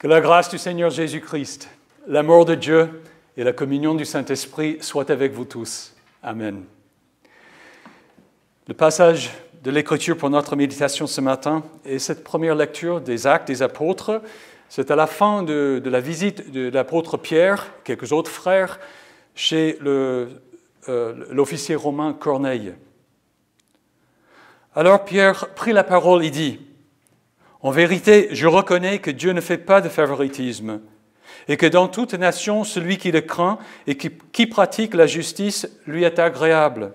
Que la grâce du Seigneur Jésus-Christ, l'amour de Dieu et la communion du Saint-Esprit soient avec vous tous. Amen. Le passage de l'Écriture pour notre méditation ce matin est cette première lecture des Actes des Apôtres. C'est à la fin de la visite de l'apôtre Pierre, quelques autres frères, chez l'officier romain Corneille. Alors Pierre prit la parole et dit: « En vérité, je reconnais que Dieu ne fait pas de favoritisme, et que dans toute nation, celui qui le craint et qui pratique la justice lui est agréable.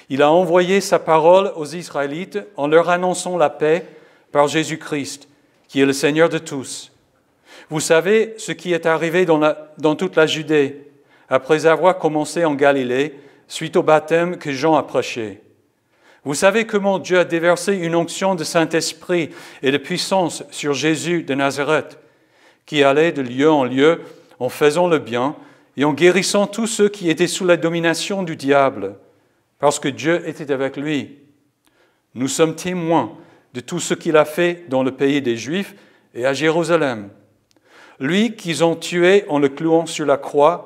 Il a envoyé sa parole aux Israélites en leur annonçant la paix par Jésus-Christ, qui est le Seigneur de tous. Vous savez ce qui est arrivé dans toute la Judée, après avoir commencé en Galilée, suite au baptême que Jean a prêché. Vous savez comment Dieu a déversé une onction de Saint-Esprit et de puissance sur Jésus de Nazareth, qui allait de lieu en lieu en faisant le bien et en guérissant tous ceux qui étaient sous la domination du diable, parce que Dieu était avec lui. Nous sommes témoins de tout ce qu'il a fait dans le pays des Juifs et à Jérusalem. Lui qu'ils ont tué en le clouant sur la croix,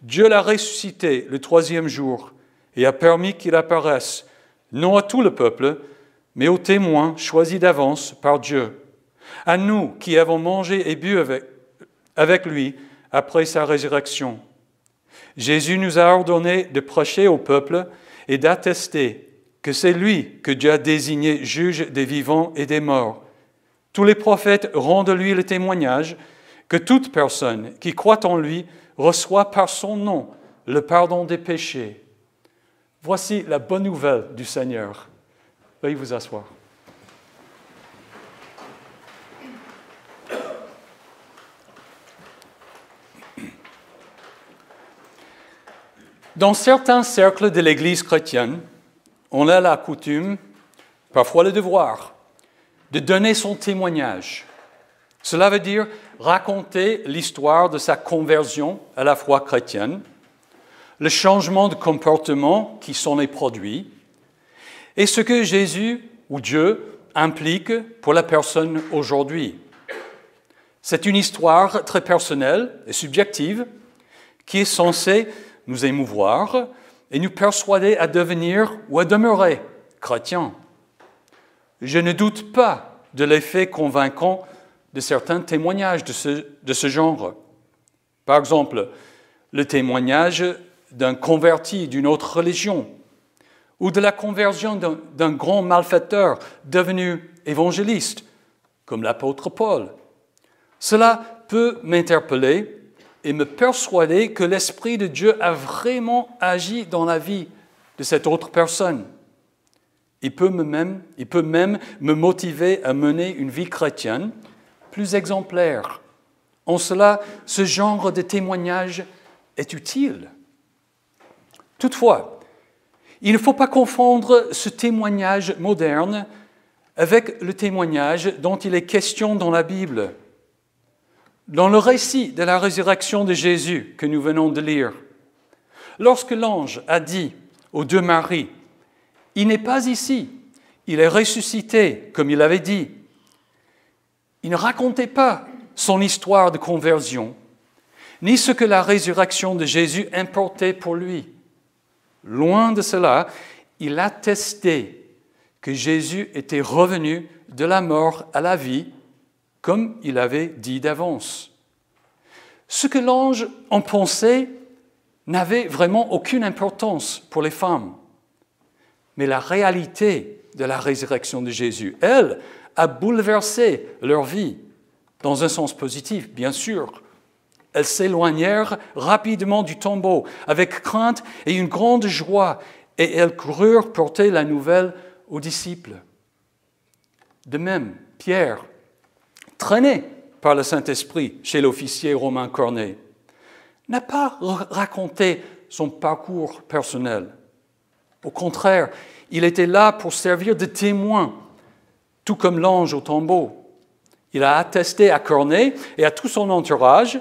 Dieu l'a ressuscité le 3e jour et a permis qu'il apparaisse, non à tout le peuple, mais aux témoins choisis d'avance par Dieu, à nous qui avons mangé et bu avec lui après sa résurrection. Jésus nous a ordonné de prêcher au peuple et d'attester que c'est lui que Dieu a désigné juge des vivants et des morts. Tous les prophètes rendent de lui le témoignage que toute personne qui croit en lui reçoit par son nom le pardon des péchés. Voici la bonne nouvelle du Seigneur. Veuillez vous asseoir. Dans certains cercles de l'Église chrétienne, on a la coutume, parfois le devoir, de donner son témoignage. Cela veut dire raconter l'histoire de sa conversion à la foi chrétienne, le changement de comportement qui s'en est produit, et ce que Jésus ou Dieu implique pour la personne aujourd'hui. C'est une histoire très personnelle et subjective qui est censée nous émouvoir et nous persuader à devenir ou à demeurer chrétiens. Je ne doute pas de l'effet convaincant de certains témoignages de ce genre. Par exemple, le témoignage d'un converti d'une autre religion ou de la conversion d'un grand malfaiteur devenu évangéliste, comme l'apôtre Paul. Cela peut m'interpeller et me persuader que l'Esprit de Dieu a vraiment agi dans la vie de cette autre personne. Il peut même me motiver à mener une vie chrétienne plus exemplaire. En cela, ce genre de témoignage est utile. Toutefois, il ne faut pas confondre ce témoignage moderne avec le témoignage dont il est question dans la Bible. Dans le récit de la résurrection de Jésus que nous venons de lire, lorsque l'ange a dit aux deux maris « Il n'est pas ici, il est ressuscité, comme il avait dit », il ne racontait pas son histoire de conversion, ni ce que la résurrection de Jésus importait pour lui. Loin de cela, il attestait que Jésus était revenu de la mort à la vie, comme il avait dit d'avance. Ce que l'ange en pensait n'avait vraiment aucune importance pour les femmes. Mais la réalité de la résurrection de Jésus, elle, a bouleversé leur vie, dans un sens positif, bien sûr. Elles s'éloignèrent rapidement du tombeau, avec crainte et une grande joie, et elles coururent porter la nouvelle aux disciples. De même, Pierre, traîné par le Saint-Esprit chez l'officier romain Corneille, n'a pas raconté son parcours personnel. Au contraire, il était là pour servir de témoin, tout comme l'ange au tombeau. Il a attesté à Corneille et à tout son entourage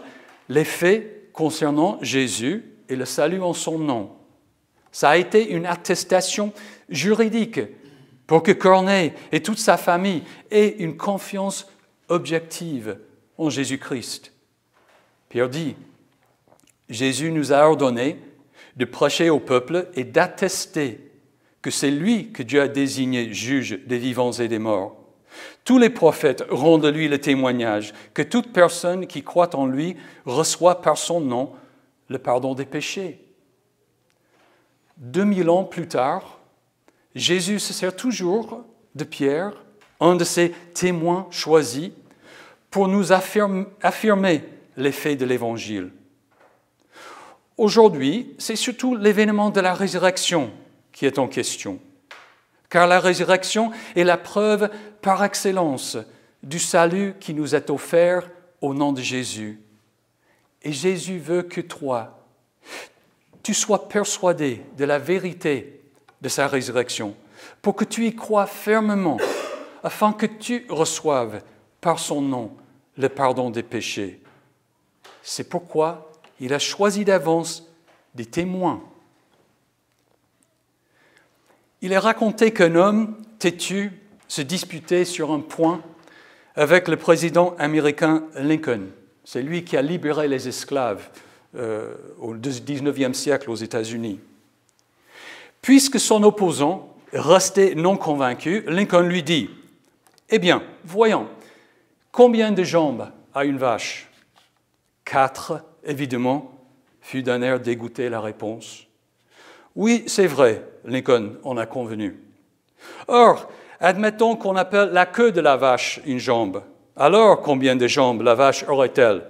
les faits concernant Jésus et le salut en son nom. Ça a été une attestation juridique pour que Corneille et toute sa famille aient une confiance objective en Jésus-Christ. Pierre dit, Jésus nous a ordonné de prêcher au peuple et d'attester que c'est lui que Dieu a désigné juge des vivants et des morts. Tous les prophètes rendent de lui le témoignage que toute personne qui croit en lui reçoit par son nom le pardon des péchés. 2000 ans plus tard, Jésus se sert toujours de Pierre, un de ses témoins choisis, pour nous affirmer les faits de l'Évangile. Aujourd'hui, c'est surtout l'événement de la résurrection qui est en question, car la résurrection est la preuve par excellence du salut qui nous est offert au nom de Jésus. Et Jésus veut que toi, tu sois persuadé de la vérité de sa résurrection, pour que tu y crois fermement, afin que tu reçoives par son nom le pardon des péchés. C'est pourquoi il a choisi d'avance des témoins. Il est raconté qu'un homme têtu se disputait sur un point avec le président américain Lincoln. C'est lui qui a libéré les esclaves au XIXe siècle aux États-Unis. Puisque son opposant restait non convaincu, Lincoln lui dit « Eh bien, voyons, combien de jambes a une vache ?» 4, évidemment, fut d'un air dégoûté la réponse. « Oui, c'est vrai, Lincoln en a convenu. Or, admettons qu'on appelle la queue de la vache une jambe. Alors, combien de jambes la vache aurait-elle ?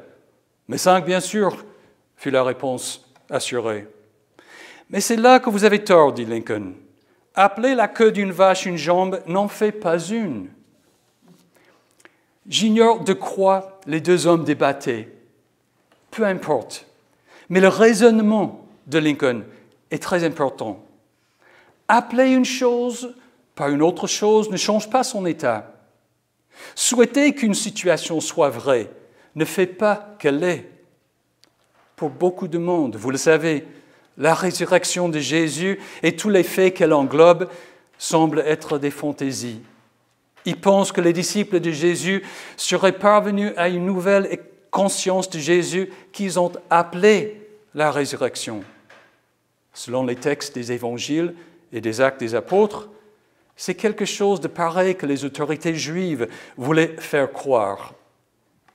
Mais 5, bien sûr, fut la réponse assurée. Mais c'est là que vous avez tort, dit Lincoln. Appeler la queue d'une vache une jambe n'en fait pas une. J'ignore de quoi les deux hommes débattaient. Peu importe. Mais le raisonnement de Lincoln est très important. Appeler une chose par une autre chose ne change pas son état. Souhaiter qu'une situation soit vraie ne fait pas qu'elle l'est. Pour beaucoup de monde, vous le savez, la résurrection de Jésus et tous les faits qu'elle englobe semblent être des fantaisies. Ils pensent que les disciples de Jésus seraient parvenus à une nouvelle conscience de Jésus qu'ils ont appelée la résurrection. Selon les textes des évangiles et des actes des apôtres, c'est quelque chose de pareil que les autorités juives voulaient faire croire.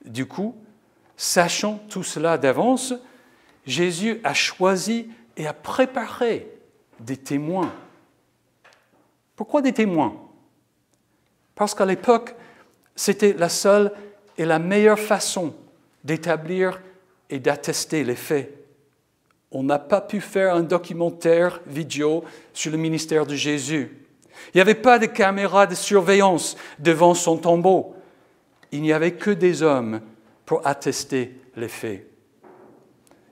Du coup, sachant tout cela d'avance, Jésus a choisi et a préparé des témoins. Pourquoi des témoins ? Parce qu'à l'époque, c'était la seule et la meilleure façon d'établir et d'attester les faits. On n'a pas pu faire un documentaire vidéo sur le ministère de Jésus. Il n'y avait pas de caméra de surveillance devant son tombeau. Il n'y avait que des hommes pour attester les faits.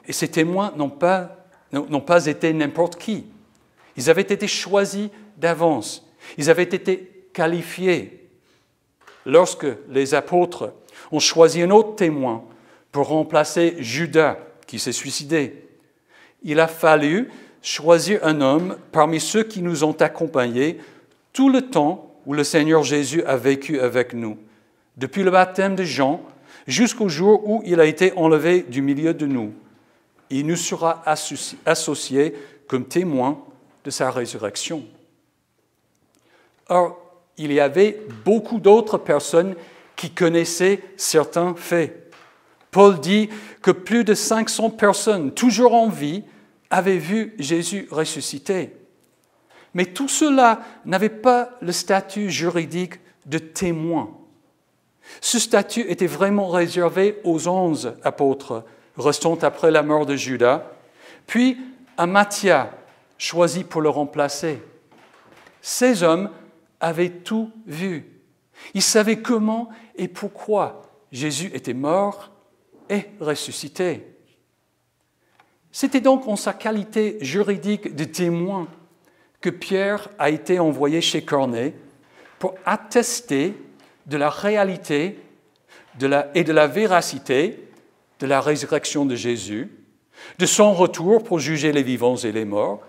Et ces témoins n'ont pas été n'importe qui. Ils avaient été choisis d'avance. Ils avaient été qualifiés. Lorsque les apôtres ont choisi un autre témoin pour remplacer Judas qui s'est suicidé, il a fallu choisir un homme parmi ceux qui nous ont accompagnés tout le temps où le Seigneur Jésus a vécu avec nous, depuis le baptême de Jean jusqu'au jour où il a été enlevé du milieu de nous. Il nous sera associé comme témoin de sa résurrection. Or, il y avait beaucoup d'autres personnes qui connaissaient certains faits. Paul dit que plus de 500 personnes, toujours en vie, avaient vu Jésus ressuscité. Mais tout cela n'avait pas le statut juridique de témoin. Ce statut était vraiment réservé aux 11 apôtres restant après la mort de Judas, puis à Matthias, choisi pour le remplacer. Ces hommes avaient tout vu. Ils savaient comment et pourquoi Jésus était mort et ressuscité. C'était donc en sa qualité juridique de témoin que Pierre a été envoyé chez Corneille pour attester de la réalité et de la véracité de la résurrection de Jésus, de son retour pour juger les vivants et les morts,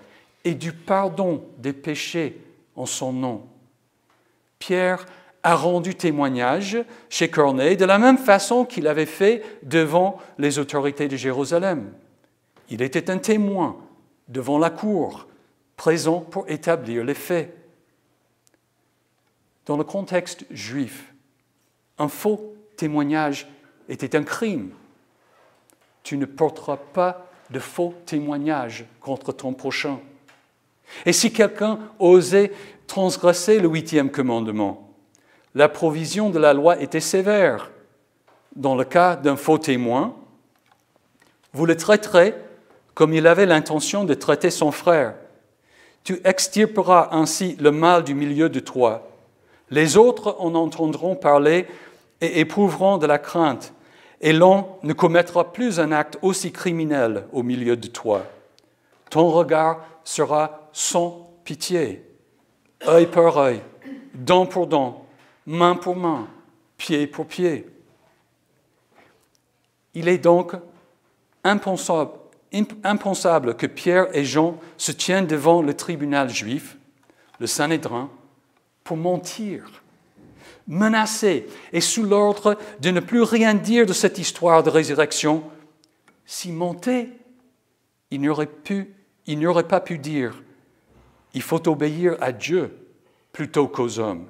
et du pardon des péchés en son nom. Pierre a rendu témoignage chez Corneille de la même façon qu'il avait fait devant les autorités de Jérusalem. Il était un témoin devant la cour, présent pour établir les faits. Dans le contexte juif, un faux témoignage était un crime. Tu ne porteras pas de faux témoignages contre ton prochain. Et si quelqu'un osait transgresser le 8e commandement, la provision de la loi était sévère. Dans le cas d'un faux témoin, vous le traiterez comme il avait l'intention de traiter son frère. Tu extirperas ainsi le mal du milieu de toi. Les autres en entendront parler et éprouveront de la crainte, et l'on ne commettra plus un acte aussi criminel au milieu de toi. Ton regard sera sans pitié, œil pour œil, dent pour dent, main pour main, pied pour pied. Il est donc impensable que Pierre et Jean se tiennent devant le tribunal juif, le Sanhédrin, pour mentir, menacer et sous l'ordre de ne plus rien dire de cette histoire de résurrection. Si mentait, il n'aurait pas pu dire « Il faut obéir à Dieu plutôt qu'aux hommes.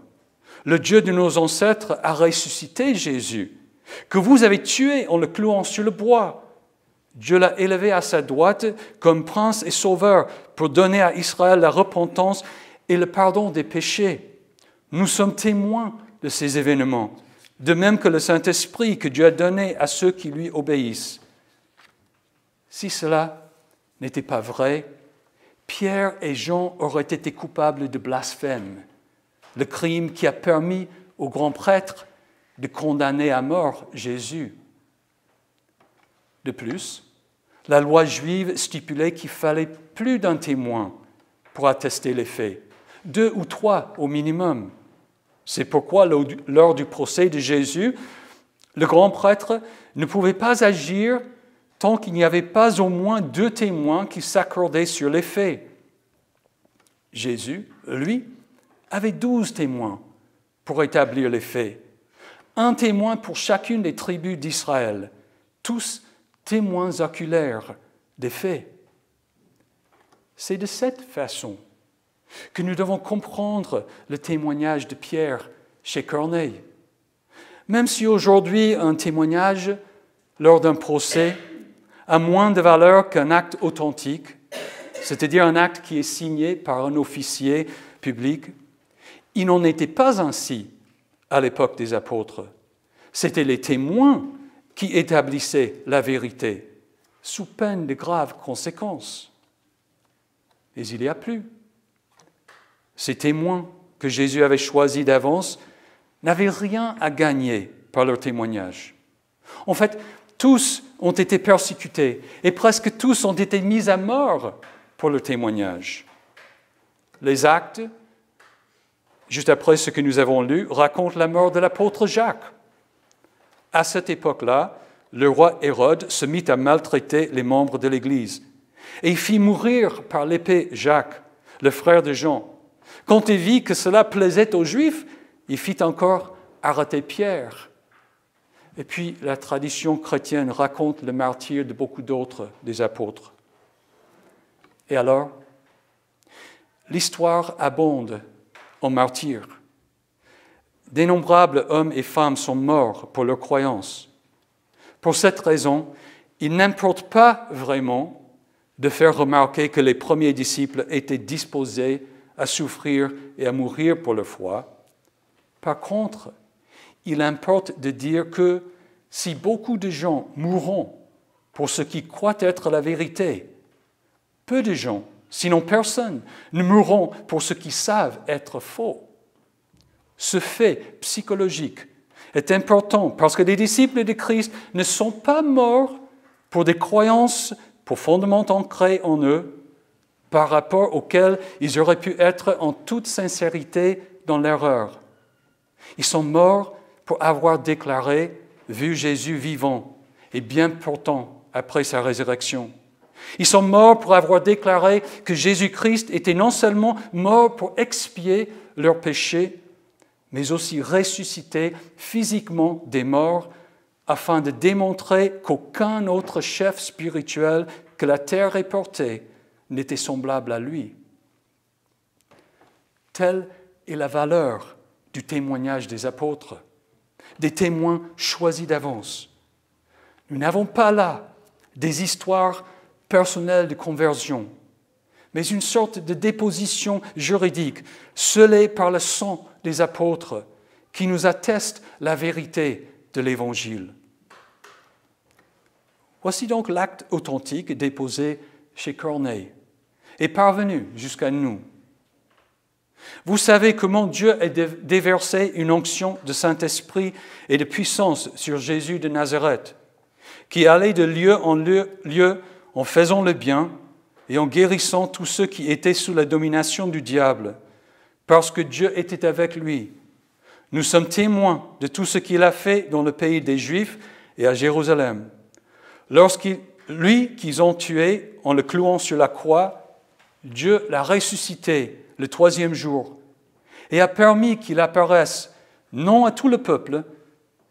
Le Dieu de nos ancêtres a ressuscité Jésus, que vous avez tué en le clouant sur le bois. Dieu l'a élevé à sa droite comme prince et sauveur pour donner à Israël la repentance et le pardon des péchés. Nous sommes témoins de ces événements, de même que le Saint-Esprit que Dieu a donné à ceux qui lui obéissent. » Si cela n'était pas vrai, Pierre et Jean auraient été coupables de blasphème, le crime qui a permis au grand prêtre de condamner à mort Jésus. De plus, la loi juive stipulait qu'il fallait plus d'un témoin pour attester les faits, 2 ou 3 au minimum. C'est pourquoi, lors du procès de Jésus, le grand prêtre ne pouvait pas agir tant qu'il n'y avait pas au moins 2 témoins qui s'accordaient sur les faits. Jésus, lui, avait 12 témoins pour établir les faits. Un témoin pour chacune des tribus d'Israël, tous témoins oculaires des faits. C'est de cette façon que nous devons comprendre le témoignage de Pierre chez Corneille. Même si aujourd'hui un témoignage lors d'un procès a moins de valeur qu'un acte authentique, c'est-à-dire un acte qui est signé par un officier public, il n'en était pas ainsi à l'époque des apôtres. C'étaient les témoins qui établissaient la vérité, sous peine de graves conséquences. Mais il y a plus. Ces témoins que Jésus avait choisis d'avance n'avaient rien à gagner par leur témoignage. En fait, tous ont été persécutés et presque tous ont été mis à mort pour leur témoignage. Les Actes, juste après ce que nous avons lu, racontent la mort de l'apôtre Jacques. À cette époque-là, le roi Hérode se mit à maltraiter les membres de l'Église et fit mourir par l'épée Jacques, le frère de Jean. Quand il vit que cela plaisait aux Juifs, il fit encore arrêter Pierre. Et puis, la tradition chrétienne raconte le martyre de beaucoup d'autres des apôtres. Et alors, l'histoire abonde en martyrs. D'innombrables hommes et femmes sont morts pour leur croyance. Pour cette raison, il n'importe pas vraiment de faire remarquer que les premiers disciples étaient disposés à souffrir et à mourir pour leur foi. Par contre, il importe de dire que si beaucoup de gens mourront pour ce qui croient être la vérité, peu de gens, sinon personne, ne mourront pour ce qu'ils savent être faux. Ce fait psychologique est important parce que les disciples de Christ ne sont pas morts pour des croyances profondément ancrées en eux, par rapport auxquelles ils auraient pu être en toute sincérité dans l'erreur. Ils sont morts pour avoir déclaré « vu Jésus vivant et bien portant après sa résurrection ». Ils sont morts pour avoir déclaré que Jésus-Christ était non seulement mort pour expier leurs péchés, mais aussi ressuscité physiquement des morts, afin de démontrer qu'aucun autre chef spirituel que la terre ait porté n'était semblable à lui. Telle est la valeur du témoignage des apôtres, des témoins choisis d'avance. Nous n'avons pas là des histoires personnelles de conversion, mais une sorte de déposition juridique scellée par le sang des apôtres qui nous atteste la vérité de l'Évangile. Voici donc l'acte authentique déposé chez Corneille et parvenu jusqu'à nous. Vous savez comment Dieu a déversé une onction de Saint-Esprit et de puissance sur Jésus de Nazareth, qui allait de lieu en lieu en faisant le bien et en guérissant tous ceux qui étaient sous la domination du diable, parce que Dieu était avec lui. Nous sommes témoins de tout ce qu'il a fait dans le pays des Juifs et à Jérusalem. Lui qu'ils ont tué en le clouant sur la croix, Dieu l'a ressuscité le 3e jour et a permis qu'il apparaisse non à tout le peuple,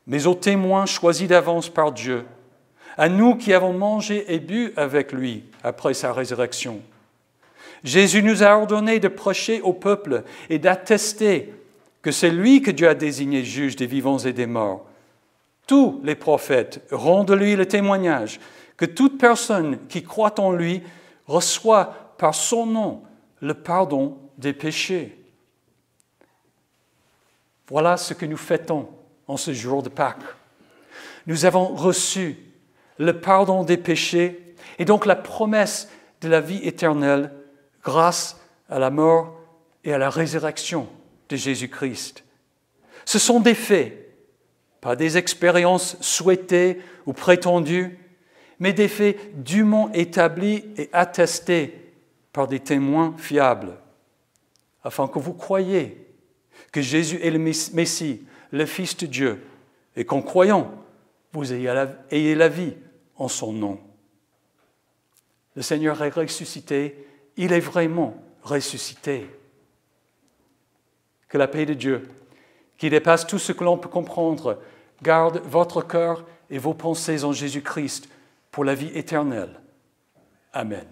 mais aux témoins choisis d'avance par Dieu, à nous qui avons mangé et bu avec lui après sa résurrection. Jésus nous a ordonné de prêcher au peuple et d'attester que c'est lui que Dieu a désigné juge des vivants et des morts. Tous les prophètes rendent de lui le témoignage que toute personne qui croit en lui reçoit par son nom le pardon des péchés. Voilà ce que nous fêtons en ce jour de Pâques. Nous avons reçu le pardon des péchés et donc la promesse de la vie éternelle grâce à la mort et à la résurrection de Jésus-Christ. Ce sont des faits, pas des expériences souhaitées ou prétendues, mais des faits dûment établis et attestés par des témoins fiables, afin que vous croyiez que Jésus est le Messie, le Fils de Dieu, et qu'en croyant, vous ayez la vie en son nom. Le Seigneur est ressuscité, il est vraiment ressuscité. Que la paix de Dieu, qui dépasse tout ce que l'on peut comprendre, garde votre cœur et vos pensées en Jésus-Christ pour la vie éternelle. Amen.